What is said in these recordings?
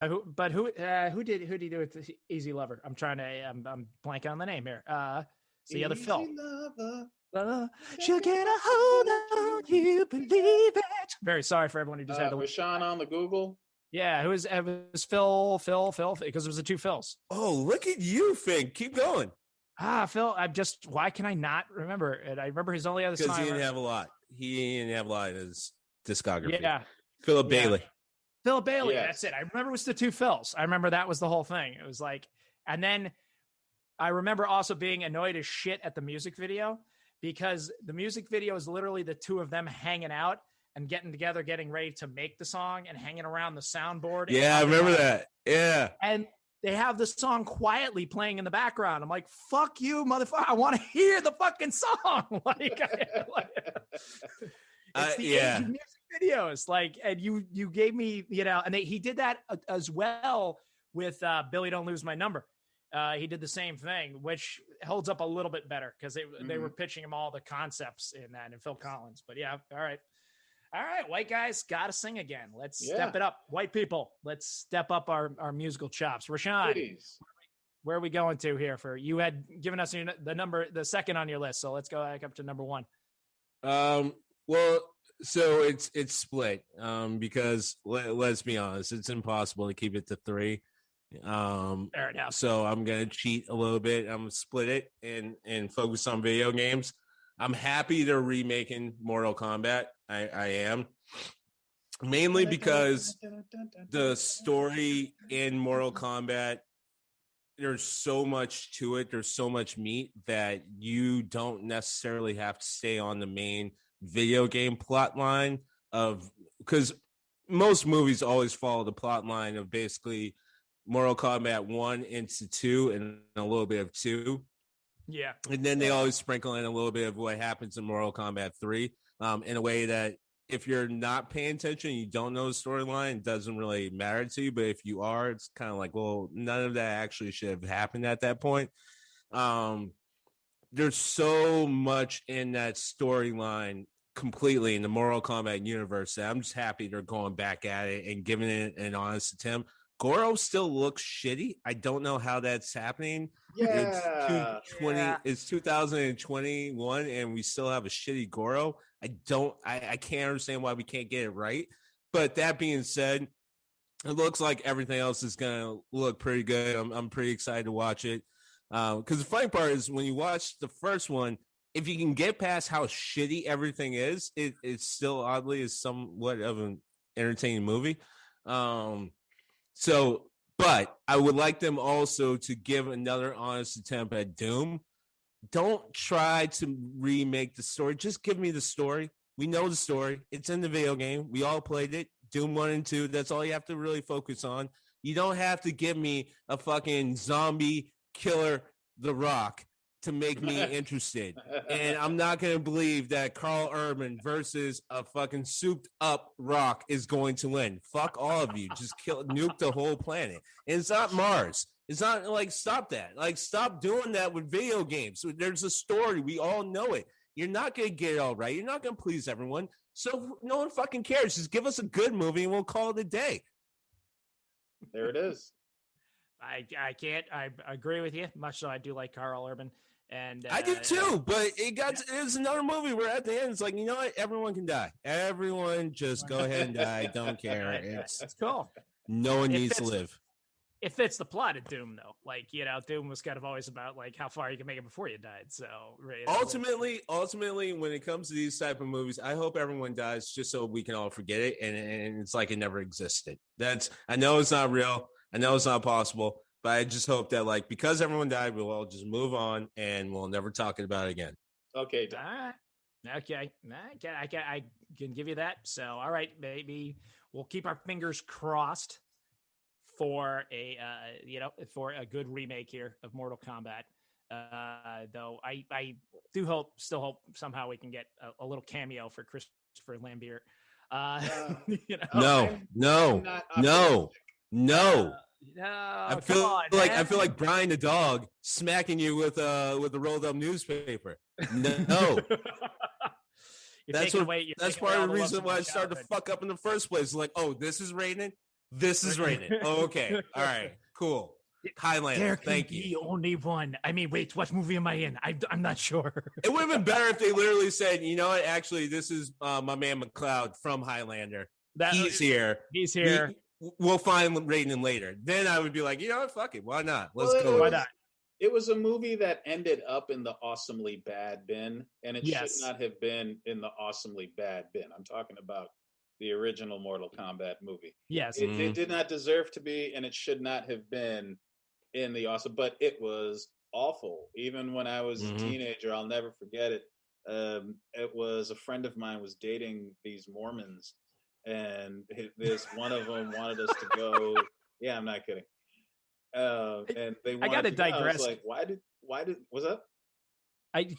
Who did he do with Easy Lover? I'm blanking on the name here. It's the other Phil. Easy lover. She'll get a hold on you, believe it. Very sorry for everyone who just had to. Rashawn on the Google. Yeah, it was Phil, because it was the two Phils. Oh, look at you, Fink. Keep going. Phil, why can I not remember it? I remember his only other song. Because he didn't have a lot. He didn't have a lot in his discography. Yeah. Philip Bailey. Philip Bailey, yes. That's it. I remember it was the two Phils. I remember that was the whole thing. It was like, and then I remember also being annoyed as shit at the music video because the music video is literally the two of them hanging out and getting together, getting ready to make the song and hanging around the soundboard. Yeah, I remember that. Yeah. And they have the song quietly playing in the background. I'm like, fuck you, motherfucker. I want to hear the fucking song. It's the age of music videos. And you gave me, and he did that as well with Billy Don't Lose My Number. He did the same thing, which holds up a little bit better because they were pitching him all the concepts in that and Phil Collins. But yeah, all right, white guys got to sing again. Let's step it up. White people, let's step up our musical chops. Rashawn, where are we going to here? You had given us the second on your list, so let's go back up to number one. Well, so it's split because let's be honest, it's impossible to keep it to three. Fair enough. So I'm gonna cheat a little bit. I'm gonna split it and focus on video games. I'm happy they're remaking Mortal Kombat. I am, mainly because the story in Mortal Kombat, there's so much to it. There's so much meat that you don't necessarily have to stay on the main video game plot line because most movies always follow the plot line of basically Mortal Kombat 1 into 2 and a little bit of 2. Yeah. And then they always sprinkle in a little bit of what happens in Mortal Kombat 3 in a way that if you're not paying attention, you don't know the storyline, it doesn't really matter to you. But if you are, it's kind of like, well, none of that actually should have happened at that point. There's so much in that storyline completely in the Mortal Kombat universe that I'm just happy they're going back at it and giving it an honest attempt. Goro still looks shitty. I don't know how that's happening. Yeah. It's 2021 and we still have a shitty Goro. I can't understand why we can't get it right. But that being said, it looks like everything else is going to look pretty good. I'm pretty excited to watch it. Because the funny part is when you watch the first one, if you can get past how shitty everything is, it still oddly is somewhat of an entertaining movie. But I would like them also to give another honest attempt at Doom. Don't try to remake the story. Just give me the story. We know the story. It's in the video game. We all played it. Doom 1 and 2. That's all you have to really focus on. You don't have to give me a fucking zombie killer The Rock to make me interested. And I'm not going to believe that Carl Urban versus a fucking souped up Rock is going to win. Fuck all of you. Just nuke the whole planet. And it's not Mars. It's not stop that. Stop doing that with video games. There's a story. We all know it. You're not going to get it all right. You're not going to please everyone. So no one fucking cares. Just give us a good movie and we'll call it a day. There it is. I agree with you. Much so I do like Carl Urban. And I do too, but it's another movie where at the end it's like, you know what? Everyone can die. Everyone just go ahead and die. Don't care. It's cool. No one needs to live. It fits the plot of Doom though. Doom was kind of always about how far you can make it before you died. So ultimately, when it comes to these type of movies, I hope everyone dies just so we can all forget it and it's like it never existed. I know it's not real. I know it's not possible. But I just hope that, because everyone died, we'll all just move on and we'll never talk about it again. Okay. Okay. I can give you that. So, all right, maybe we'll keep our fingers crossed for a good remake here of Mortal Kombat. Though I do still hope somehow we can get a little cameo for Christopher Lambert. No. No, I feel like Brian the dog smacking you with a rolled up newspaper. No. That's part of the reason why I started to fuck up in the first place. Like, oh, this is rated. This is rated. Okay. All right. Cool. Highlander. There can Thank be you. only one. I mean, wait, what movie am I in? I'm not sure. It would have been better if they literally said, you know what? Actually, this is my man McLeod from Highlander. He's here. He's here. We'll find rating later. Then I would be like, you know what? Fuck it. Why not? Let's Well, go. Why not? It was a movie that ended up in the awesomely bad bin, and it Yes. should not have been in the awesomely bad bin. I'm talking about the original Mortal Kombat movie. Yes. It did not deserve to be, and it should not have been in the awesome, but it was awful. Even when I was a teenager, I'll never forget it. It was a friend of mine was dating these Mormons, and this one of them wanted us to go. Yeah, I'm not kidding. And they wanted I gotta to go. digress. I was like, why did what's up?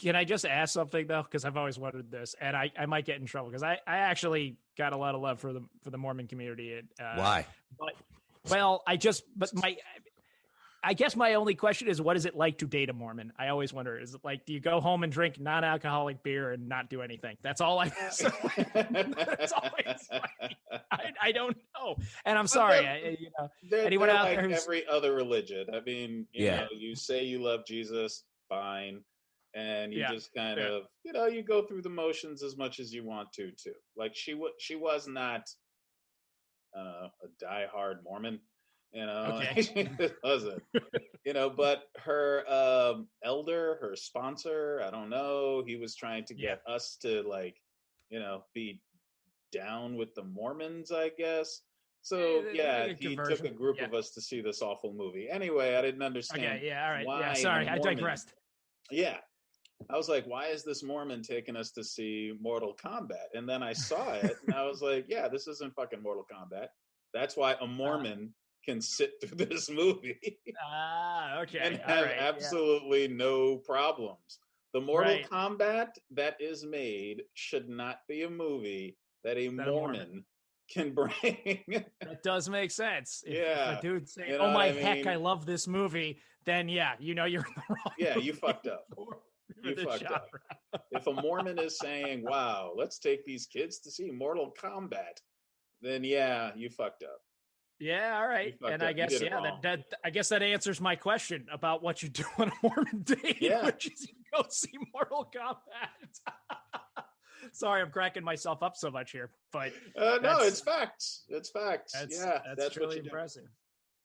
Can I just ask something though? Because I've always wondered this, and I might get in trouble because I actually got a lot of love for the Mormon community. Why? But I guess my only question is, what is it like to date a Mormon? I always wonder, is it like, do you go home and drink non-alcoholic beer and not do anything? That's all I. That's always like, I don't know, and I'm sorry. They're anyone out like there who's every other religion. I mean, you know, you say you love Jesus, fine, and you just kind of, you go through the motions as much as you want to, too. Like she was not a diehard Mormon. Okay. It wasn't, but her elder, her sponsor, I don't know, he was trying to get us to be down with the Mormons, I guess. So he took a group of us to see this awful movie. Anyway, I didn't understand. Okay, yeah, all right. Why Yeah, sorry, I digressed. Yeah. I was like, why is this Mormon taking us to see Mortal Kombat? And then I saw it and I was like, yeah, this isn't fucking Mortal Kombat. That's why a Mormon can sit through this movie okay, and have absolutely no problems. The Mortal Kombat that is made should not be a movie that a Mormon can bring. That does make sense. If a dude saying, heck, I love this movie, then you're in the wrong. Yeah, you fucked up. You fucked up. If a Mormon is saying, wow, let's take these kids to see Mortal Kombat, then you fucked up. Yeah, all right. And I guess I guess that answers my question about what you do on a Mormon date, which is you go see Mortal Kombat. Sorry, I'm cracking myself up so much here, but no, it's facts. It's facts. That's really impressive.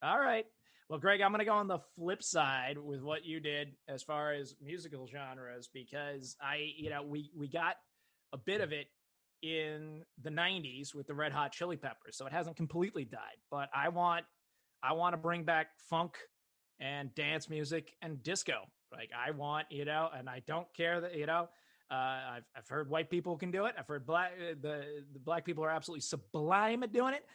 All right. Well, Greg, I'm going to go on the flip side with what you did as far as musical genres, because we got a bit of it in the 90s with the Red Hot Chili Peppers, so it hasn't completely died, but I want to bring back funk and dance music and disco. Like I want, and I don't care that, I've heard white people can do it. I've heard the black people are absolutely sublime at doing it.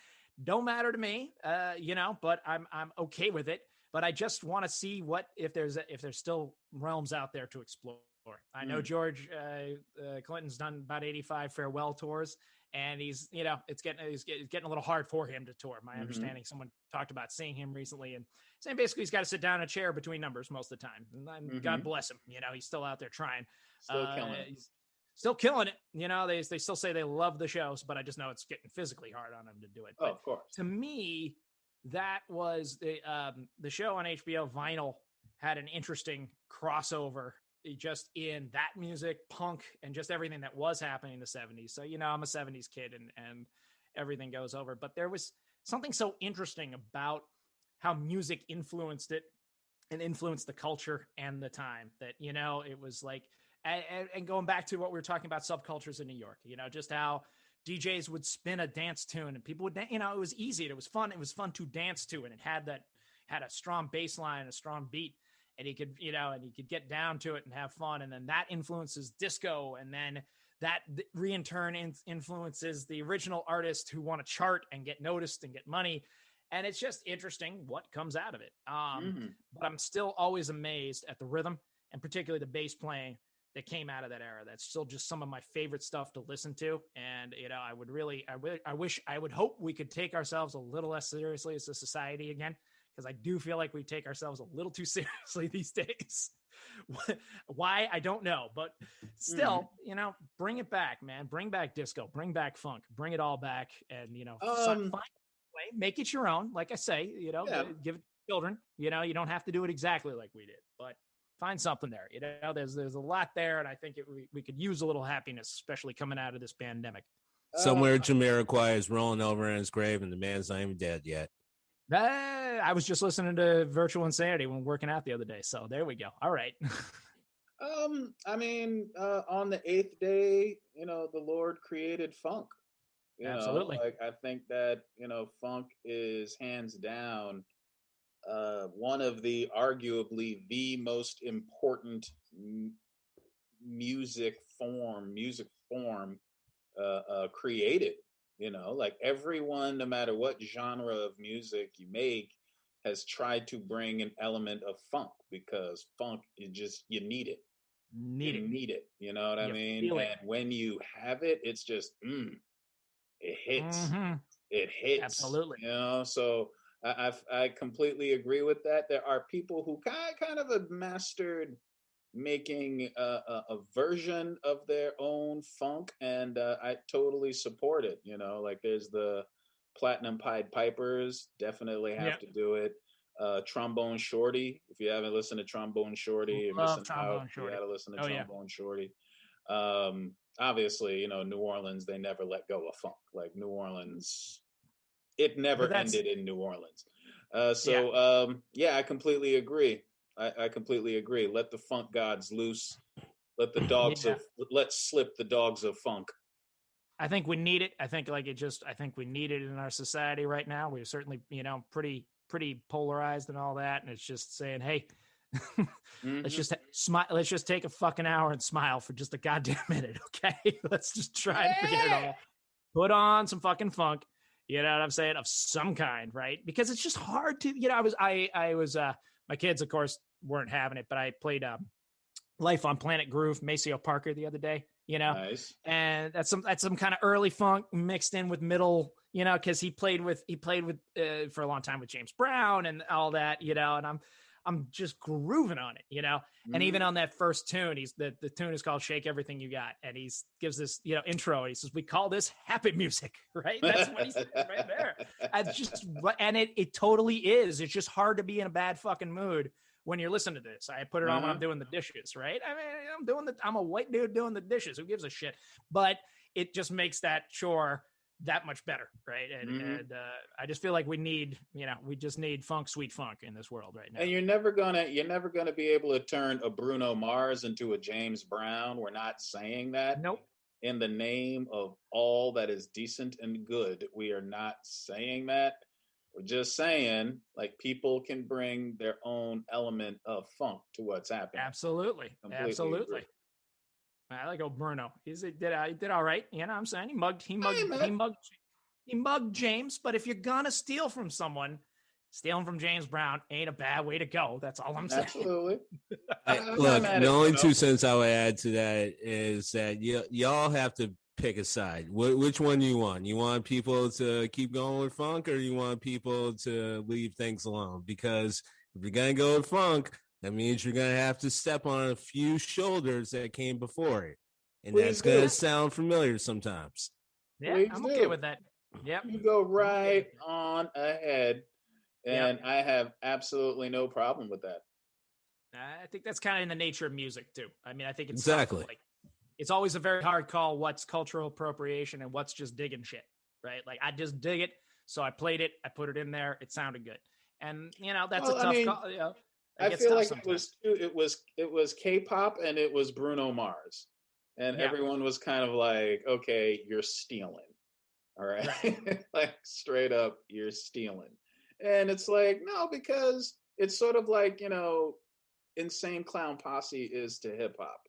Don't matter to me, but I'm okay with it. But I just want to see if there's still realms out there to explore. I know George Clinton's done about 85 farewell tours, and he's getting a little hard for him to tour. My understanding, someone talked about seeing him recently and saying basically he's got to sit down in a chair between numbers most of the time. And God bless him, he's still out there trying. Still killing it. He's still killing it. They still say they love the shows, but I just know it's getting physically hard on him to do it. Oh, of course. To me, that was the show on HBO. Vinyl had an interesting crossover just in that music, punk, and just everything that was happening in the 70s. So, I'm a 70s kid and everything goes over. But there was something so interesting about how music influenced it and influenced the culture and the time that, it was like, and going back to what we were talking about, subcultures in New York, just how DJs would spin a dance tune and people would, it was easy. It was fun. It was fun to dance to, and it had a strong bass line, a strong beat. And he could, get down to it and have fun. And then that influences disco. And then that in turn influences the original artist who want to chart and get noticed and get money. And it's just interesting what comes out of it. But I'm still always amazed at the rhythm and particularly the bass playing that came out of that era. That's still just some of my favorite stuff to listen to. And, I would hope we could take ourselves a little less seriously as a society again, because I do feel like we take ourselves a little too seriously these days. Why? I don't know, but still, bring it back, man. Bring back disco, bring back funk, bring it all back. And, find a way. Make it your own. Like I say, give it to children. You don't have to do it exactly like we did, but find something there. There's a lot there, and I think we could use a little happiness, especially coming out of this pandemic. Somewhere Jamiroquai is rolling over in his grave, and the man's not even dead yet. I was just listening to Virtual Insanity when working out the other day, so there we go. All right. On the 8th day, the Lord created funk. Absolutely. I think that, funk is hands down one of arguably the most important music form created. Everyone, no matter what genre of music you make, has tried to bring an element of funk, because funk is just, you need it. You need it. You know what I mean? And when you have it, it's just, it hits. Mm-hmm. It hits. Absolutely. So I completely agree with that. There are people who kind of have mastered making a version of their own funk, and I totally support it. There's the Platinum Pied Pipers, definitely have to do it. Trombone Shorty, if you haven't listened to Trombone Shorty, you're missing out. You gotta listen to Trombone Shorty. Obviously, New Orleans, they never let go of funk. Like New Orleans, it never ended in New Orleans. I completely agree. I completely agree. Let the funk gods loose. Let the dogs let's slip the dogs of funk. I think we need it. I think we need it in our society right now. We're certainly, pretty polarized and all that. And it's just saying, hey, let's just smile. Let's just take a fucking hour and smile for just a goddamn minute. Okay. Let's just try and forget it all. Put on some fucking funk. You know what I'm saying? Of some kind, right? Because it's just hard to, I was, my kids, of course, weren't having it, but I played Life on Planet Groove, Maceo Parker, the other day, Nice. And that's some kind of early funk mixed in with middle, because he played with for a long time with James Brown and all that, and I'm just grooving on it, and even on that first tune, the tune is called Shake Everything You Got. And he gives this, intro. He says, we call this happy music, right? That's what he said right there. And it totally is. It's just hard to be in a bad fucking mood when you're listening to this. I put it on when I'm doing the dishes, right? I mean, I'm a white dude doing the dishes. Who gives a shit? But it just makes that chore that much better, right? And I just feel like we just need funk, sweet funk in this world right now. And you're never gonna be able to turn a Bruno Mars into a James Brown. We're not saying that. Nope. In the name of all that is decent and good, we are not saying that. We're just saying, people can bring their own element of funk to what's happening. Absolutely. Absolutely. I like old Bruno. He did all right. You know what I'm saying? He mugged James, but if you're gonna steal from someone, stealing from James Brown ain't a bad way to go. That's all I'm saying. Absolutely. Look, the only 2 cents I would add to that is that y'all have to pick a side. Which one do you want? You want people to keep going with funk, or you want people to leave things alone? Because if you're going to go with funk, that means you're going to have to step on a few shoulders that came before it. And that's going to sound familiar sometimes. Yeah, I'm okay with that. Yep. You go right on ahead. And I have absolutely no problem with that. I think that's kind of in the nature of music too. I mean, I think it's exactly it's always a very hard call what's cultural appropriation and what's just digging shit, right? Like I just dig it, so I played it, I put it in there, it sounded good, and that's a tough call. I feel like it was K-pop and it was Bruno Mars, and everyone was kind of like, okay, you're stealing, all right? Like straight up, you're stealing, and it's like no, because it's sort of like Insane Clown Posse is to hip hop.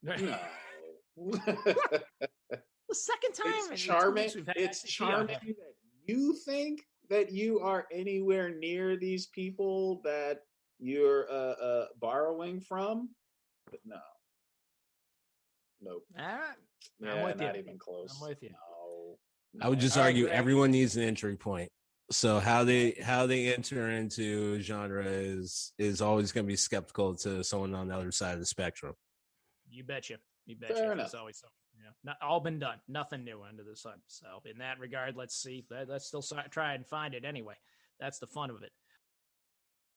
No. The second time it's charming. It's charming that you think that you are anywhere near these people that you're borrowing from, but no. Nope. I'm with not you. Even close. I'm with you. No. I would just argue everyone needs an entry point. So how they enter into genre is always going to be skeptical to someone on the other side of the spectrum. You betcha. Fair enough. It's always so. Yeah, not all been done. Nothing new under the sun. So in that regard, let's see. Let's still try and find it anyway. That's the fun of it.